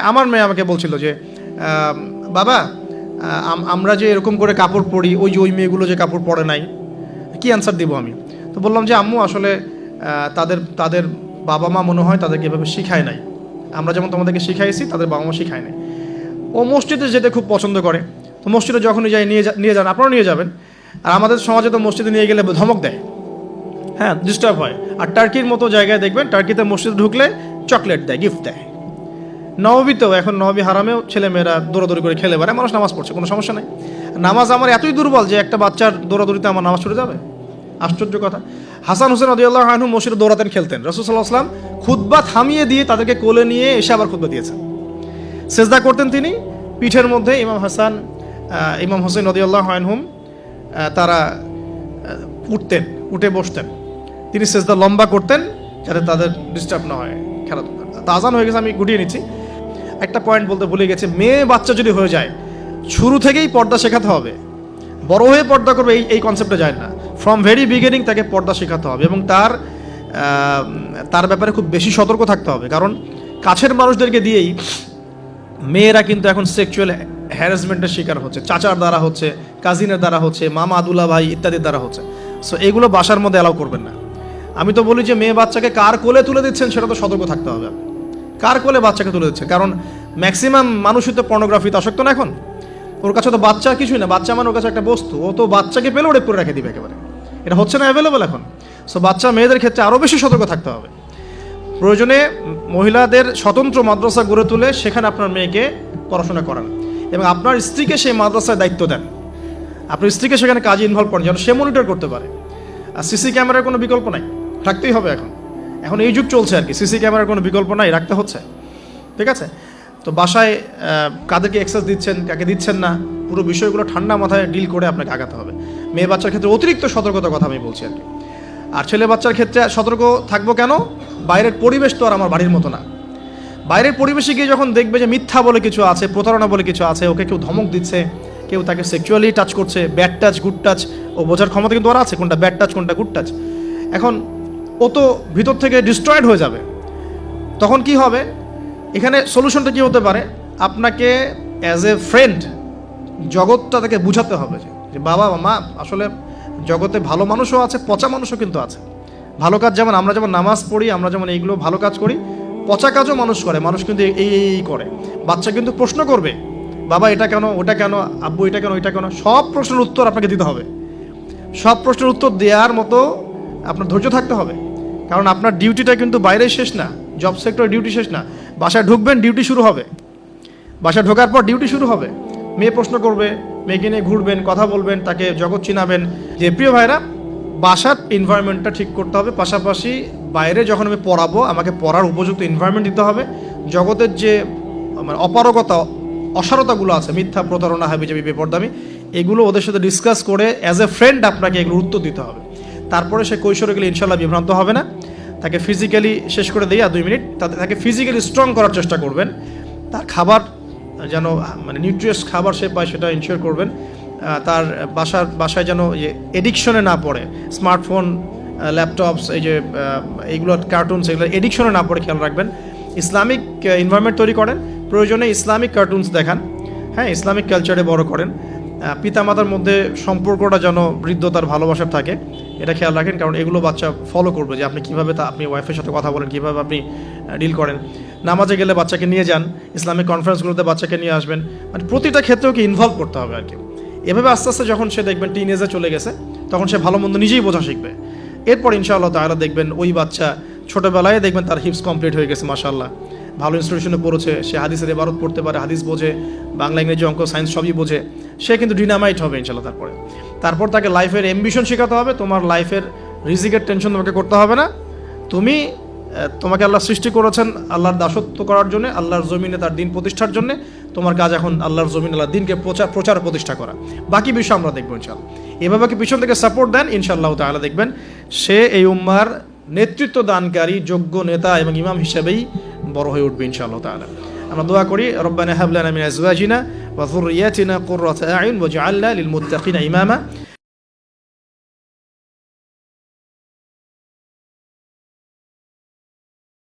আমার মেয়ে আমাকে বলছিল যে বাবা আমরা যে এরকম করে কাপড় পরি, ওই মেয়েগুলো যে কাপড় পরে নাই, কি অ্যান্সার দিব আমি? তো বললাম যে আম্মু আসলে তাদের বাবা মা মনে হয় তাদেরকে এভাবে শিখায় নাই, আমরা যেমন তোমাদেরকে শিখাইছি তাদের বাবা মা শিখায় নাই। ও মসজিদে যেতে খুব পছন্দ করে, তো মসজিদে যখনই যাই নিয়ে যান, আপনারাও নিয়ে যাবেন। আর আমাদের সমাজে তো মসজিদে নিয়ে গেলে ধমক দেয়, হ্যাঁ, ডিস্টার্ব হয়। আর টার্কির মতো জায়গায় দেখবেন, টার্কিতে মসজিদে ঢুকলে চকলেট দেয়, গিফট দেয়। নববীতেও এখন নববী হারামেও ছেলেমেয়েরা দৌড়াদৌড়ি করে খেলে বেড়ায়, মানুষ নামাজ পড়ছে, কোনো সমস্যা নেই। নামাজ আমার এতই দুর্বল যে একটা বাচ্চার দৌড়াদৌড়িতে আমার নামাজ ছুটে যাবে? আশ্চর্য কথা। হাসান হোসেন রাদিয়াল্লাহু আনহু মসজিদে দৌড়াতেন, খেলতেন। রাসূল সাল্লাল্লাহু আলাইহি ওয়াসাল্লাম খুতবা থামিয়ে দিয়ে তাদেরকে কোলে নিয়ে এসে আবার খুতবা দিয়েছেন। সেজদা করতেন তিনি, পিঠের মধ্যে ইমাম হোসেন রাদিয়াল্লাহু আনহুম তারা উঠে বসতেন, তিনি সেজদা লম্বা করতেন যাতে তাদের ডিস্টার্ব না হয় খেলাধুলা। আজান হয়ে গেছে, আমি গুটিয়ে নিচ্ছি। একটা পয়েন্ট বলতে ভুলে গেছে, মেয়ে বাচ্চা যদি হয়ে যায় শুরু থেকেই পর্দা শেখাতে হবে। বড় হয়ে পর্দা করবে এই কনসেপ্টে যায় না, ফ্রম ভেরি বিগিনিং তাকে পর্দা শেখাতে হবে এবং তার ব্যাপারে খুব বেশি সতর্ক থাকতে হবে। কারণ কাছের মানুষদেরকে দিয়েই মেয়েরা কিন্তু এখন সেক্সুয়াল হ্যারাসমেন্টের শিকার হচ্ছে, চাচার দ্বারা হচ্ছে, কাজিনের দ্বারা হচ্ছে, মামা দুলা ভাই ইত্যাদির দ্বারা হচ্ছে। সো এগুলো বাসার মধ্যে অ্যালাউ করবেন না। আমি তো বলি যে মেয়ে বাচ্চাকে কার কোলে তুলে দিচ্ছেন সেটা তো সতর্ক থাকতে হবে। কার কোলে বাচ্চাকে তুলে দিচ্ছে, কারণ ম্যাক্সিমাম মানুষই তো পর্নোগ্রাফিতে আসক্ত না এখন। ওর কাছে তো বাচ্চা কিছুই না, বাচ্চা মানে ওর কাছে একটা বস্তু, ও তো বাচ্চাকে পেলে ওটা করে রেখে দিবে একেবারে। এটা হচ্ছে না অ্যাভেলেবল এখন। সো বাচ্চা মেয়েদের ক্ষেত্রে আরও বেশি সতর্ক থাকতে হবে। প্রয়োজনে মহিলাদের স্বতন্ত্র মাদ্রাসা গড়ে তুলে সেখানে আপনার মেয়েকে পড়াশোনা করান এবং আপনার স্ত্রীকে সেই মাদ্রাসায় দায়িত্ব দেন। আপনার স্ত্রীকে সেখানে কাজে ইনভলভ করেন যেন সে মনিটর করতে পারে। আর সিসি ক্যামেরার কোনো বিকল্প নাই, রাখতেই হবে। এখন এই যুগ চলছে আর কি, সিসি ক্যামেরার কোনো বিকল্প নাই, রাখতে হচ্ছে। ঠিক আছে? তো বাসায় কাদেরকে অ্যাক্সেস দিচ্ছেন, কাকে দিচ্ছেন না, পুরো বিষয়গুলো ঠান্ডা মাথায় ডিল করে আপনাকে আগাতে হবে। মেয়ে বাচ্চার ক্ষেত্রে অতিরিক্ত সতর্কতার কথা আমি বলছি আর কি। আর ছেলে বাচ্চার ক্ষেত্রে সতর্ক থাকবো কেন? বাইরের পরিবেশ তো আর আমার বাড়ির মতো না। বাইরের পরিবেশে গিয়ে যখন দেখবে যে মিথ্যা বলে কিছু আছে, প্রতারণা বলে কিছু আছে, ওকে কেউ ধমক দিচ্ছে, কেউ তাকে সেক্সুয়ালি টাচ করছে, ব্যাড টাচ গুড টাচ, ও বোঝার ক্ষমতা কিন্তু ওরা আছে কোনটা ব্যাড টাচ কোনটা গুড টাচ। এখন ও তো ভিতর থেকে ডিস্ট্রয়েড হয়ে যাবে। তখন কি হবে? এখানে সলিউশনটা কি হতে পারে? আপনাকে অ্যাজ এ ফ্রেন্ড জগৎটা তাকে বুঝাতে হবে যে বাবা মা আসলে জগতে ভালো মানুষও আছে, পচা মানুষও কিন্তু আছে। ভালো কাজ যেমন আমরা যেমন নামাজ পড়ি, আমরা যেমন এইগুলো ভালো কাজ করি, পচা কাজও মানুষ করে। মানুষ কিন্তু এই করে। বাচ্চা কিন্তু প্রশ্ন করবে, বাবা এটা কেন, ওটা কেন, আব্বু এটা কেন, ওইটা কেন। সব প্রশ্নের উত্তর আপনাকে দিতে হবে। সব প্রশ্নের উত্তর দেওয়ার মতো আপনার ধৈর্য থাকতে হবে। কারণ আপনার ডিউটিটা কিন্তু বাইরে শেষ না, জব সেক্টর ডিউটি শেষ না। বাসায় ঢুকবেন, ডিউটি শুরু হবে। বাসায় ঢোকার পর ডিউটি শুরু হবে। মেয়ে প্রশ্ন করবে, মেয়েকে নিয়ে ঘুরবেন, কথা বলবেন, তাকে জগৎ চিনাবেন। যে প্রিয় ভাইরা, বাসার এনভায়রনমেন্টটা ঠিক করতে হবে। পাশাপাশি বাইরে যখন আমি পড়াবো, আমাকে পড়ার উপযুক্ত এনভায়রনমেন্ট দিতে হবে। জগতের যে মানে অপারগতা, অসারতাগুলো আছে, মিথ্যা, প্রতারণা, হাবিজাবি, বেপরদামি, এগুলো ওদের সাথে ডিসকাস করে অ্যাজ এ ফ্রেন্ড আপনাকে এগুলো উত্তর দিতে হবে। তারপরে সে কৈশোরে গেলে ইনশাল্লাহ বিভ্রান্ত হবে না। তাকে ফিজিক্যালি শেষ করে দিয়ে 2 মিনিট তাকে ফিজিক্যালি স্ট্রং করার চেষ্টা করবেন। তার খাবার যেন মানে নিউট্রিয়াস খাবার সে পায় সেটা ইনশিওর করবেন। তার বাসায় যেন এডিকশনে না পড়ে, স্মার্টফোন, ল্যাপটপস, এই যে এইগুলো কার্টুনস, এগুলো এডিকশনে না পড়ে খেয়াল রাখবেন। ইসলামিক এনভায়রনমেন্ট তৈরি করেন, প্রয়োজনে ইসলামিক কার্টুনস দেখান, হ্যাঁ, ইসলামিক কালচারে বড় করেন। পিতামাতার মধ্যে সম্পর্কটা যেন হৃদ্যতার ভালোবাসার থাকে, এটা খেয়াল রাখেন। কারণ এগুলো বাচ্চা ফলো করবে যে আপনি কীভাবে আপনি ওয়াইফের সাথে কথা বলেন, কীভাবে আপনি ডিল করেন। নামাজে গেলে বাচ্চাকে নিয়ে যান, ইসলামিক কনফারেন্সগুলোতে বাচ্চাকে নিয়ে আসবেন। মানে প্রতিটা ক্ষেত্রে ওকে ইনভলভ করতে হবে আর কি। এভাবে আস্তে আস্তে যখন সে দেখবেন টিনেজে চলে গেছে, তখন সে ভালো মন্দ নিজেই বোঝা শিখবে। এরপর ইনশাআল্লাহ তাআলা দেখবেন ওই বাচ্চা ছোটোবেলায় দেখবেন তার হিপস কমপ্লিট হয়ে গেছে, মাশাআল্লাহ, ভালো ইনস্টিটিউশনে পড়েছে, সে হাদিসের ইবারত পড়তে পারে, হাদিস বোঝে, বাংলা, ইংরেজি, অঙ্ক, সায়েন্স সবই বোঝে। সে কিন্তু ডিনামাইট হবে ইনশাআল্লাহ। তারপর তাকে লাইফের অ্যাম্বিশন শেখাতে হবে। তোমার লাইফের রিজিকের টেনশন তোমাকে করতে হবে না। তোমাকে আল্লাহ সৃষ্টি করেছেন আল্লাহর দাসত্ব করার জন্য, আল্লাহর জমিনে তার দিন প্রতিষ্ঠার জন্য। তোমার কাজ এখন আল্লাহর জমিন, আল্লাহর দিনকে প্রচার প্রতিষ্ঠা করা। বাকি বিষয় আমরা দেখবো ইনশাআল্লাহ। এভাবে কি পিছন থেকে সাপোর্ট দেন, ইনশাআল্লাহ তাআলা দেখবেন সে এই উম্মার নেতৃত্ব দানকারী যোগ্য নেতা এবং ইমাম হিসেবেই বড় হয়ে উঠবে ইনশাআল্লাহ তাআলা। আমরা দোয়া করি, রব্বানা হাব লানা মিন আজওয়াজিনা ওয়া যুররিয়াতিনা কুররাতা আ'ইউন ওয়াজআলনা লিল মুত্তাকিনা ইমামা।